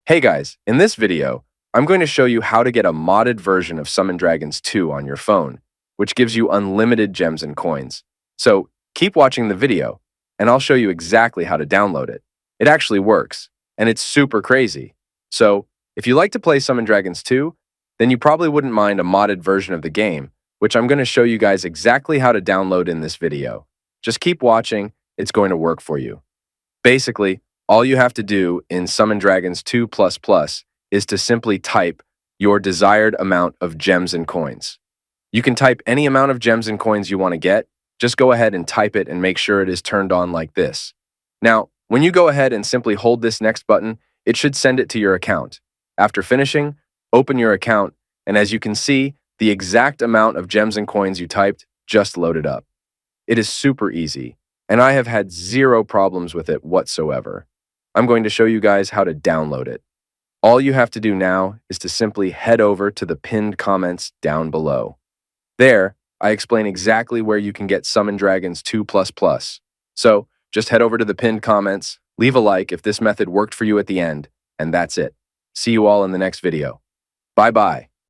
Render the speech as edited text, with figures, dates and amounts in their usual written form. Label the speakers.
Speaker 1: Hey guys, in this video, I'm going to show you how to get a modded version of Summon Dragons 2 on your phone, which gives you unlimited gems and coins. So keep watching the video, and I'll show you exactly how to download it. It actually works, and it's super crazy. So if you like to play Summon Dragons 2, then you probably wouldn't mind a modded version of the game, which I'm going to show you guys exactly how to download in this video. Just keep watching, it's going to work for you. Basically, all you have to do in Summon Dragons 2 is to simply type your desired amount of gems and coins. You can type any amount of gems and coins you want to get. Just go ahead and type it and make sure it is turned on like this. Now, when you go ahead and simply hold this next button, it should send it to your account. After finishing, open your account, and as you can see, the exact amount of gems and coins you typed just loaded up. It is super easy, and I have had zero problems with it whatsoever. I'm going to show you guys how to download it. All you have to do now is to simply head over to the pinned comments down below. There, I explain exactly where you can get Summon Dragons 2 So, just head over to the pinned comments, leave a like if this method worked for you at the end, and that's it. See you all in the next video. Bye-bye.